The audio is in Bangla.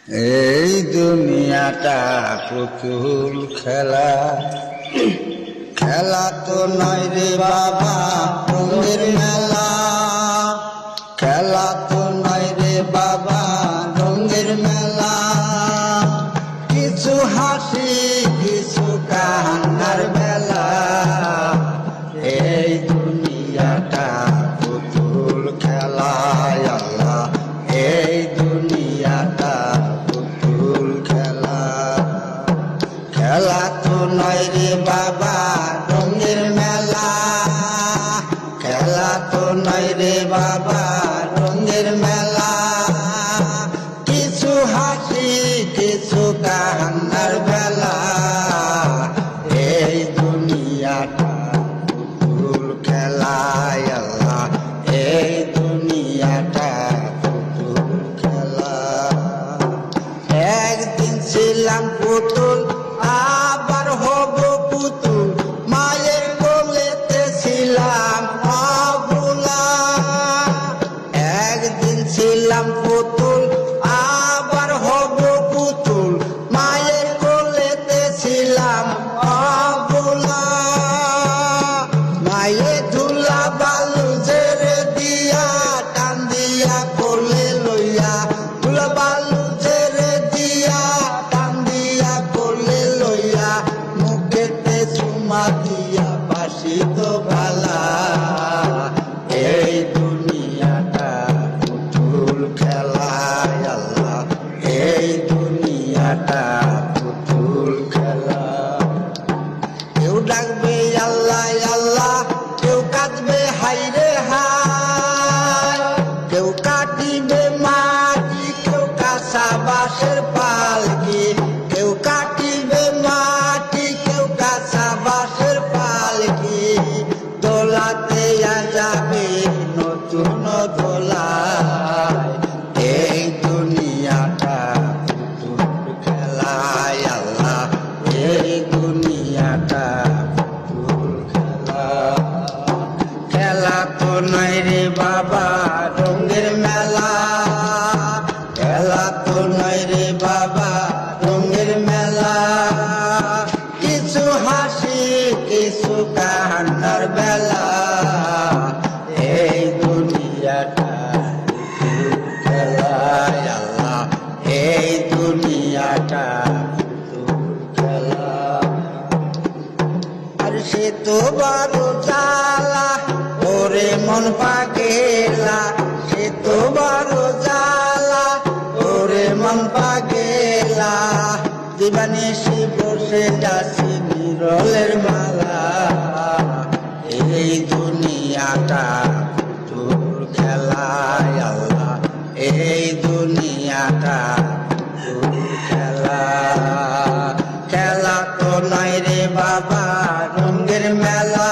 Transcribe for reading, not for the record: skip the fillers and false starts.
এই দুনিয়াটা পুতুল খেলা, খেলা তো নয় রে বাবা রঙের মেলা, খেলা তো নয় রে বাবা রঙের মেলা। কিছু হাসি কিছু কান্নার বেলা, এই দুনিয়াটা পুতুল খেলা। আল্লাহ এই দুনিয়াটা পুতুল খেলা, খেলা তো নয় রে বাবা রঙের মেলা, খেলা তো নয় রে বাবা রঙের মেলা। কিছু হাসি কিছু কান্নার বেলা, এই দুনিয়াটা পুতুল খেলা। আল্লাহ এই দুনিয়াটা পুতুল খেলা। একদিন ছিলাম পুতুল আবার হব পুতুল, মায়ের কোলেতে ছিলাম অবলা। একদিন ছিলাম পুতুল আবার হব পুতুল, মায়ের কোলেতে ছিলাম অবলা। মায়ে ধুলা বালু ঝেড়ে দিয়া টান দিয়া কোলে লইয়া, ধুলা বালু ঝেড়ে দিয়া টান দিয়া কোলে লইয়া, মুখেতে চুমা দিয়া বাসি তো ভালা। এই দুনিয়াটা পুতুল খেলা। আল্লাহ এই দুনিয়াটা পুতুল খেলা। কেউ ডাকবে আল্লাহ আল্লাহ, কেউ কাঁদবে হাই রে হাই, কেউ কাটিবে মাটি কেউ কাঁচা বাঁশের পালকি, কেউ কাটিবে মাটি কেউ কাঁচা বাঁশের পালকি। দোলাতে যাবে নতুন দোলায়, এই দুনিয়াটা পুতুল খেলা। আল্লাহ এই দুনিয়াটা পুতুল খেলা, খেলা তো নয় রে বাবা রঙের মেলা, খেলা তো নয় রে বাবা রঙের মেলা। কিছু হাসি কিছু কান্নার বেলা, এই দুনিয়াটা পুতুল খেলা। আল্লাহ এই দুনিয়াটা পুতুল খেলা। আর সে তো বড় জ্বালা ওরে মন পাগেলা, সে তো বড় জ্বালা ওরে মন পাগেলা। দিবানিশি বসে যাচ্ছি বিরলের মালা, এই দুনিয়াটা পুতুল খেলা। আল্লাহ এই দুনিয়াটা পুতুল খেলা, খেলা তো নয় রে বাবা রঙের মেলা।